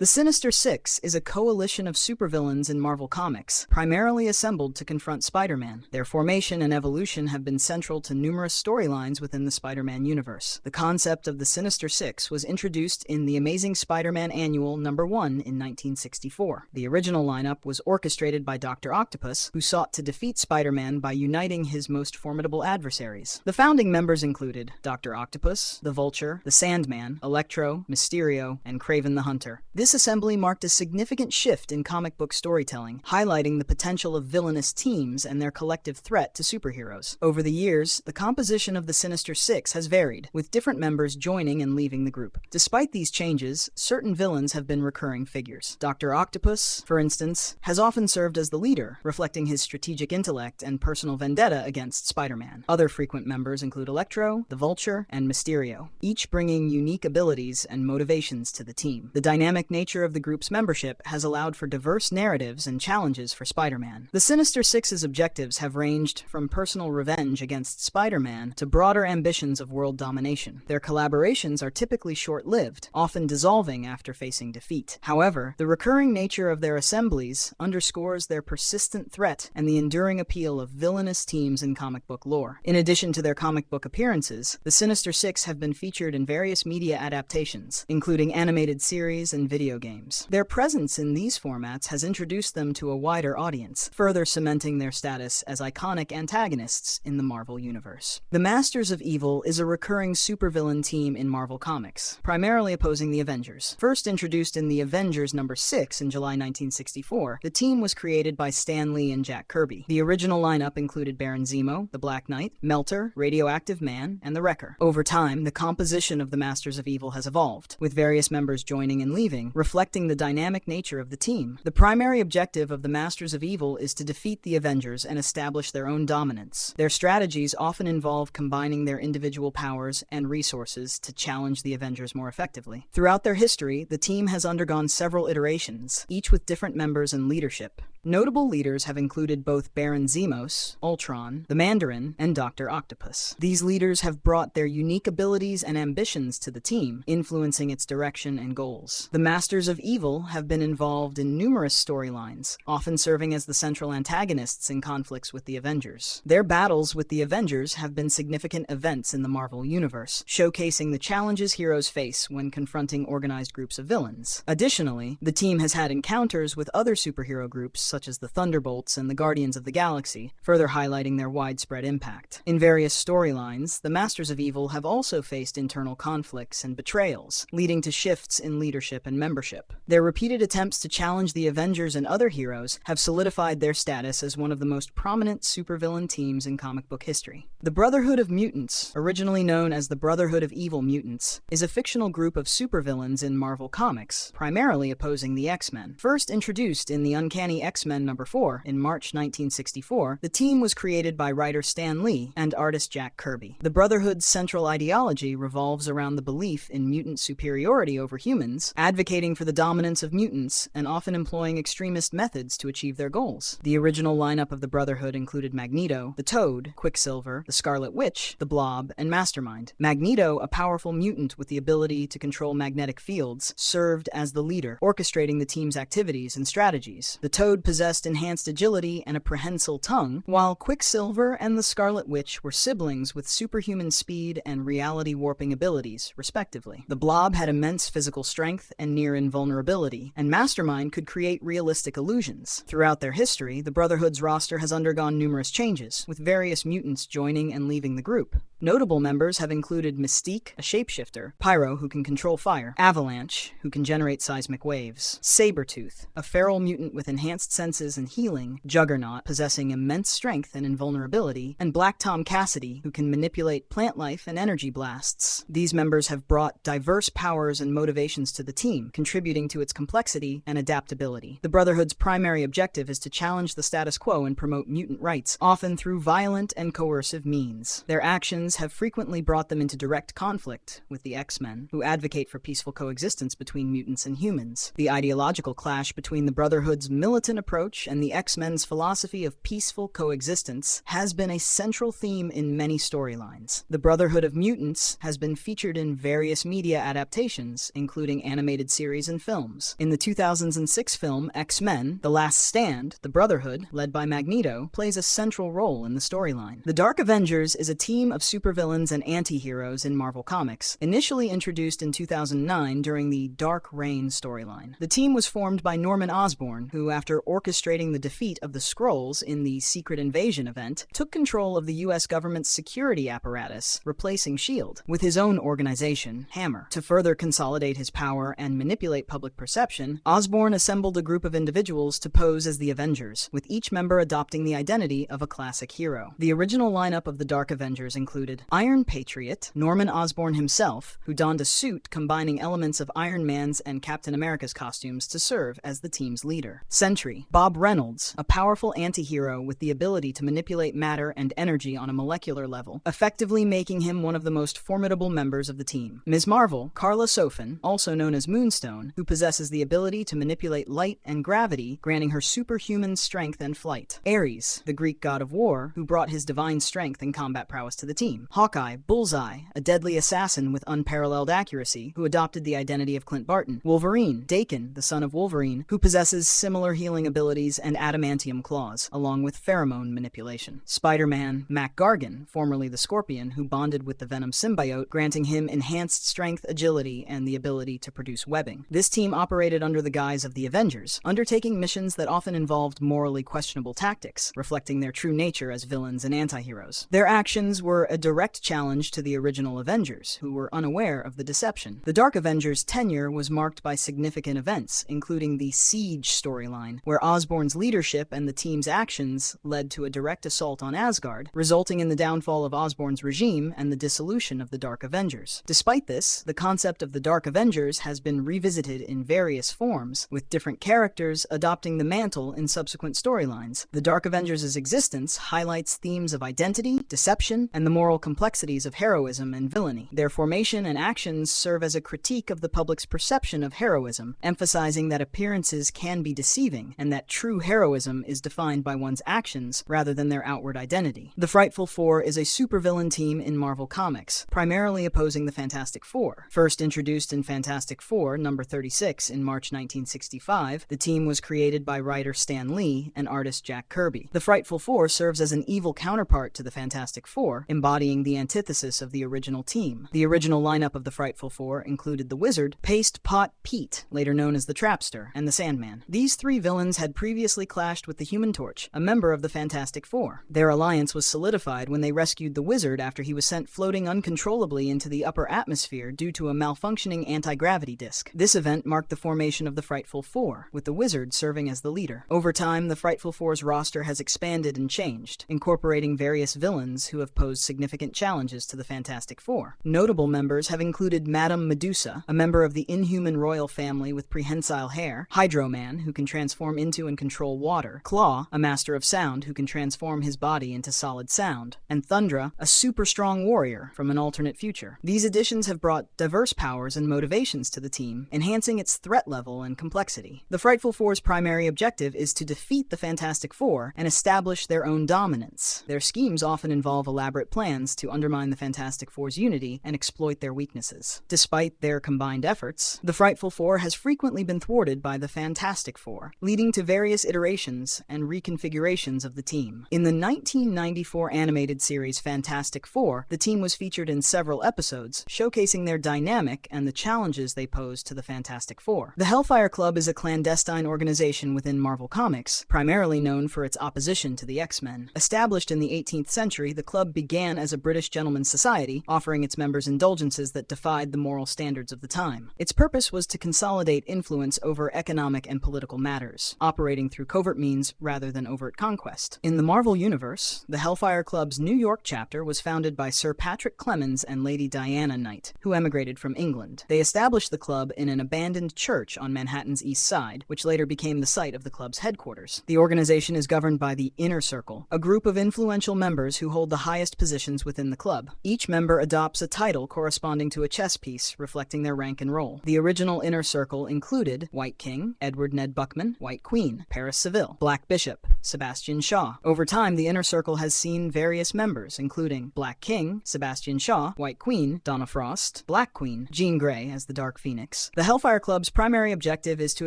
The Sinister Six is a coalition of supervillains in Marvel Comics, primarily assembled to confront Spider-Man. Their formation and evolution have been central to numerous storylines within the Spider-Man universe. The concept of the Sinister Six was introduced in The Amazing Spider-Man Annual No. 1 in 1964. The original lineup was orchestrated by Dr. Octopus, who sought to defeat Spider-Man by uniting his most formidable adversaries. The founding members included Dr. Octopus, the Vulture, the Sandman, Electro, Mysterio, and Kraven the Hunter. This assembly marked a significant shift in comic book storytelling, highlighting the potential of villainous teams and their collective threat to superheroes. Over the years, the composition of the Sinister Six has varied, with different members joining and leaving the group. Despite these changes, certain villains have been recurring figures. Dr. Octopus, for instance, has often served as the leader, reflecting his strategic intellect and personal vendetta against Spider-Man. Other frequent members include Electro, the Vulture, and Mysterio, each bringing unique abilities and motivations to the team. The dynamic nature of the group's membership has allowed for diverse narratives and challenges for Spider-Man. The Sinister Six's objectives have ranged from personal revenge against Spider-Man to broader ambitions of world domination. Their collaborations are typically short-lived, often dissolving after facing defeat. However, the recurring nature of their assemblies underscores their persistent threat and the enduring appeal of villainous teams in comic book lore. In addition to their comic book appearances, the Sinister Six have been featured in various media adaptations, including animated series and video games. Their presence in these formats has introduced them to a wider audience, further cementing their status as iconic antagonists in the Marvel Universe. The Masters of Evil is a recurring supervillain team in Marvel Comics, primarily opposing the Avengers. First introduced in The Avengers No. 6 in July 1964, the team was created by Stan Lee and Jack Kirby. The original lineup included Baron Zemo, the Black Knight, Melter, Radioactive Man, and the Wrecker. Over time, the composition of the Masters of Evil has evolved, with various members joining and leaving, reflecting the dynamic nature of the team. The primary objective of the Masters of Evil is to defeat the Avengers and establish their own dominance. Their strategies often involve combining their individual powers and resources to challenge the Avengers more effectively. Throughout their history, the team has undergone several iterations, each with different members and leadership. Notable leaders have included both Baron Zemo, Ultron, the Mandarin, and Dr. Octopus. These leaders have brought their unique abilities and ambitions to the team, influencing its direction and goals. The Masters of Evil have been involved in numerous storylines, often serving as the central antagonists in conflicts with the Avengers. Their battles with the Avengers have been significant events in the Marvel Universe, showcasing the challenges heroes face when confronting organized groups of villains. Additionally, the team has had encounters with other superhero groups such as the Thunderbolts and the Guardians of the Galaxy, further highlighting their widespread impact. In various storylines, the Masters of Evil have also faced internal conflicts and betrayals, leading to shifts in leadership and membership. Their repeated attempts to challenge the Avengers and other heroes have solidified their status as one of the most prominent supervillain teams in comic book history. The Brotherhood of Mutants, originally known as the Brotherhood of Evil Mutants, is a fictional group of supervillains in Marvel Comics, primarily opposing the X-Men. First introduced in the Uncanny X-Men No. 4 in March 1964, the team was created by writer Stan Lee and artist Jack Kirby. The Brotherhood's central ideology revolves around the belief in mutant superiority over humans, advocating for the dominance of mutants, and often employing extremist methods to achieve their goals. The original lineup of the Brotherhood included Magneto, the Toad, Quicksilver, the Scarlet Witch, the Blob, and Mastermind. Magneto, a powerful mutant with the ability to control magnetic fields, served as the leader, orchestrating the team's activities and strategies. The Toad possessed enhanced agility and a prehensile tongue, while Quicksilver and the Scarlet Witch were siblings with superhuman speed and reality-warping abilities, respectively. The Blob had immense physical strength and near invulnerability, and Mastermind could create realistic illusions. Throughout their history, the Brotherhood's roster has undergone numerous changes, with various mutants joining and leaving the group. Notable members have included Mystique, a shapeshifter, Pyro, who can control fire, Avalanche, who can generate seismic waves, Sabretooth, a feral mutant with enhanced senses and healing, Juggernaut, possessing immense strength and invulnerability, and Black Tom Cassidy, who can manipulate plant life and energy blasts. These members have brought diverse powers and motivations to the team, contributing to its complexity and adaptability. The Brotherhood's primary objective is to challenge the status quo and promote mutant rights, often through violent and coercive means. Their actions have frequently brought them into direct conflict with the X-Men, who advocate for peaceful coexistence between mutants and humans. The ideological clash between the Brotherhood's militant approach and the X-Men's philosophy of peaceful coexistence has been a central theme in many storylines. The Brotherhood of Mutants has been featured in various media adaptations, including animated series and films. In the 2006 film X-Men: The Last Stand, the Brotherhood, led by Magneto, plays a central role in the storyline. The Dark Avengers is a team of supervillains and anti-heroes in Marvel Comics, initially introduced in 2009 during the Dark Reign storyline. The team was formed by Norman Osborn, who, after orchestrating the defeat of the Skrulls in the Secret Invasion event, took control of the US government's security apparatus, replacing S.H.I.E.L.D. with his own organization, Hammer. To further consolidate his power and manipulate public perception, Osborn assembled a group of individuals to pose as the Avengers, with each member adopting the identity of a classic hero. The original lineup of the Dark Avengers included Iron Patriot, Norman Osborn himself, who donned a suit combining elements of Iron Man's and Captain America's costumes to serve as the team's leader. Sentry, Bob Reynolds, a powerful anti-hero with the ability to manipulate matter and energy on a molecular level, effectively making him one of the most formidable members of the team. Ms. Marvel, Karla Sofin, also known as Moonstone, who possesses the ability to manipulate light and gravity, granting her superhuman strength and flight. Ares, the Greek god of war, who brought his divine strength and combat prowess to the team. Hawkeye, Bullseye, a deadly assassin with unparalleled accuracy, who adopted the identity of Clint Barton. Wolverine, Daken, the son of Wolverine, who possesses similar healing abilities and adamantium claws, along with pheromone manipulation. Spider-Man, Mac Gargan, formerly the Scorpion, who bonded with the Venom symbiote, granting him enhanced strength, agility, and the ability to produce webbing. This team operated under the guise of the Avengers, undertaking missions that often involved morally questionable tactics, reflecting their true nature as villains and anti-heroes. Their actions were a direct challenge to the original Avengers, who were unaware of the deception. The Dark Avengers' tenure was marked by significant events, including the Siege storyline, where Osborn's leadership and the team's actions led to a direct assault on Asgard, resulting in the downfall of Osborn's regime and the dissolution of the Dark Avengers. Despite this, the concept of the Dark Avengers has been revisited in various forms, with different characters adopting the mantle in subsequent storylines. The Dark Avengers' existence highlights themes of identity, deception, and the moral complexities of heroism and villainy. Their formation and actions serve as a critique of the public's perception of heroism, emphasizing that appearances can be deceiving and that true heroism is defined by one's actions rather than their outward identity. The Frightful Four is a supervillain team in Marvel Comics, primarily opposing the Fantastic Four. First introduced in Fantastic Four number 36 in March 1965, the team was created by writer Stan Lee and artist Jack Kirby. The Frightful Four serves as an evil counterpart to the Fantastic Four, embodying the antithesis of the original team. The original lineup of the Frightful Four included the Wizard, Paste Pot Pete, later known as the Trapster, and the Sandman. These three villains had previously clashed with the Human Torch, a member of the Fantastic Four. Their alliance was solidified when they rescued the Wizard after he was sent floating uncontrollably into the upper atmosphere due to a malfunctioning anti-gravity disk. This event marked the formation of the Frightful Four, with the Wizard serving as the leader. Over time, the Frightful Four's roster has expanded and changed, incorporating various villains who have posed significant challenges to the Fantastic Four. Notable members have included Madame Medusa, a member of the Inhuman royal family with prehensile hair, Hydro-Man, who can transform into and control water, Claw, a master of sound who can transform his body into solid sound, and Thundra, a super-strong warrior from an alternate future. These additions have brought diverse powers and motivations to the team, enhancing its threat level and complexity. The Frightful Four's primary objective is to defeat the Fantastic Four and establish their own dominance. Their schemes often involve elaborate plans to undermine the Fantastic Four's unity and exploit their weaknesses. Despite their combined efforts, the Frightful Four has frequently been thwarted by the Fantastic Four, leading to various iterations and reconfigurations of the team. In the 1994 animated series Fantastic Four, the team was featured in several episodes, showcasing their dynamic and the challenges they pose to the Fantastic Four. The Hellfire Club is a clandestine organization within Marvel Comics, primarily known for its opposition to the X-Men. Established in the 18th century, the club began as a British gentleman's society, offering its members indulgences that defied the moral standards of the time. Its purpose was to consolidate influence over economic and political matters, operating through covert means rather than overt conquest. In the Marvel Universe, the Hellfire Club's New York chapter was founded by Sir Patrick Clemens and Lady Diana Knight, who emigrated from England. They established the club in an abandoned church on Manhattan's East Side, which later became the site of the club's headquarters. The organization is governed by the Inner Circle, a group of influential members who hold the highest positions within the club. Each member adopts a title corresponding to a chess piece, reflecting their rank and role. The original inner circle included White King, Edward Ned Buckman; White Queen, Paris Seville; Black Bishop, Sebastian Shaw. Over time, the inner circle has seen various members, including Black King, Sebastian Shaw; White Queen, Donna Frost; Black Queen, Jean Grey as the Dark Phoenix. The Hellfire Club's primary objective is to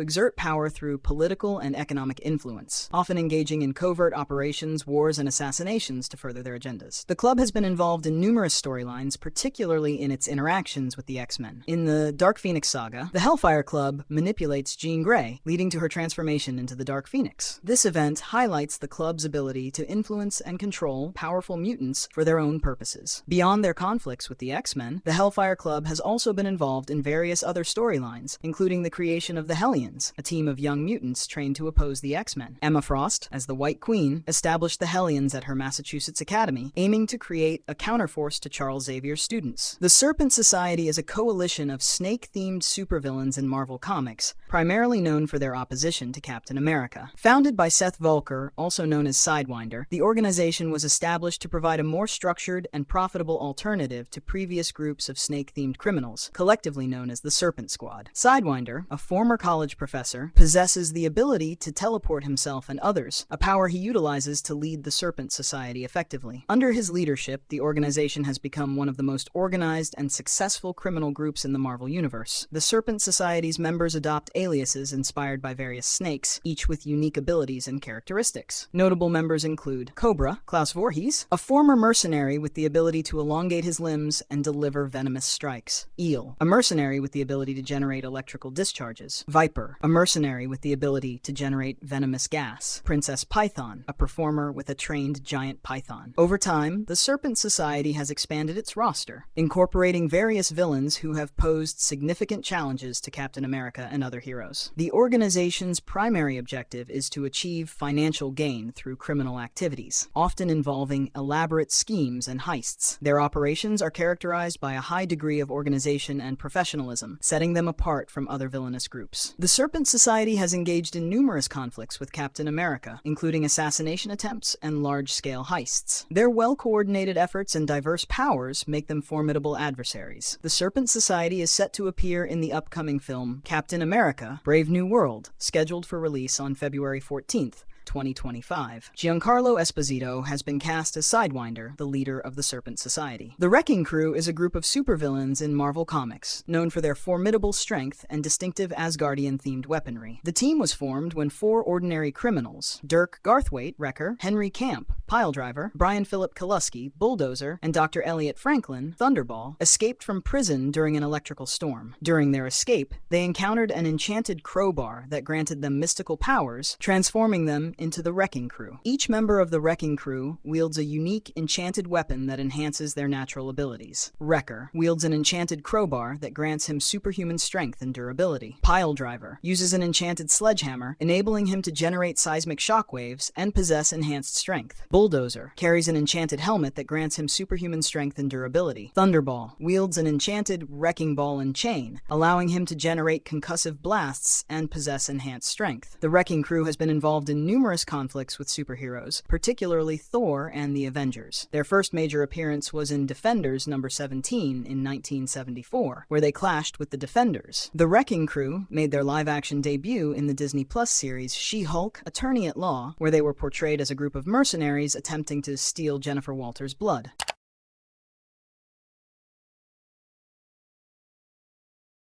exert power through political and economic influence, often engaging in covert operations, wars, and assassinations to further their agendas. The club has been involved in numerous storylines, particularly in its interactions with the X-Men. In the Dark Phoenix saga, the Hellfire Club manipulates Jean Grey, leading to her transformation into the Dark Phoenix. This event highlights the club's ability to influence and control powerful mutants for their own purposes. Beyond their conflicts with the X-Men, the Hellfire Club has also been involved in various other storylines, including the creation of the Hellions, a team of young mutants trained to oppose the X-Men. Emma Frost, as the White Queen, established the Hellions at her Massachusetts academy, aiming to create a counterforce to Charles Xavier's students. The Serpent Society is a coalition of snake-themed supervillains in Marvel Comics, primarily known for their opposition to Captain America. Founded by Seth Volker, also known as Sidewinder, the organization was established to provide a more structured and profitable alternative to previous groups of snake-themed criminals, collectively known as the Serpent Squad. Sidewinder, a former college professor, possesses the ability to teleport himself and others, a power he utilizes to lead the Serpent Society effectively. Under his leadership, the organization has become one of the most organized and successful criminal groups in the Marvel Universe. The Serpent Society's members adopt aliases inspired by various snakes, each with unique abilities and characteristics. Notable members include Cobra, Klaus Voorhees, a former mercenary with the ability to elongate his limbs and deliver venomous strikes; Eel, a mercenary with the ability to generate electrical discharges; Viper, a mercenary with the ability to generate venomous gas; Princess Python, a performer with a trained giant python. Over time, the Serpent Society has expanded its roster, incorporating various villains who have posed significant challenges to Captain America and other heroes. The organization's primary objective is to achieve financial gain through criminal activities, often involving elaborate schemes and heists. Their operations are characterized by a high degree of organization and professionalism, setting them apart from other villainous groups. The Serpent Society has engaged in numerous conflicts with Captain America, including assassination attempts and large-scale heists. Their well-coordinated efforts and diverse powers make them formidable adversaries. The Serpent Society is set to appear in the upcoming film Captain America: Brave New World, scheduled for release on February 14th, 2025. Giancarlo Esposito has been cast as Sidewinder, the leader of the Serpent Society. The Wrecking Crew is a group of supervillains in Marvel Comics, known for their formidable strength and distinctive Asgardian-themed weaponry. The team was formed when 4 ordinary criminals, Dirk Garthwaite, Wrecker; Henry Camp, Piledriver; Brian Philip Kelusky, Bulldozer; and Dr. Elliot Franklin, Thunderball, escaped from prison during an electrical storm. During their escape, they encountered an enchanted crowbar that granted them mystical powers, transforming them into the Wrecking Crew. Each member of the Wrecking Crew wields a unique enchanted weapon that enhances their natural abilities. Wrecker wields an enchanted crowbar that grants him superhuman strength and durability. Piledriver uses an enchanted sledgehammer, enabling him to generate seismic shockwaves and possess enhanced strength. Bulldozer carries an enchanted helmet that grants him superhuman strength and durability. Thunderball wields an enchanted wrecking ball and chain, allowing him to generate concussive blasts and possess enhanced strength. The Wrecking Crew has been involved in numerous conflicts with superheroes, particularly Thor and the Avengers. Their first major appearance was in Defenders number 17 in 1974, where they clashed with the Defenders. The Wrecking Crew made their live-action debut in the Disney Plus series She-Hulk: Attorney at Law, where they were portrayed as a group of mercenaries attempting to steal Jennifer Walters' blood.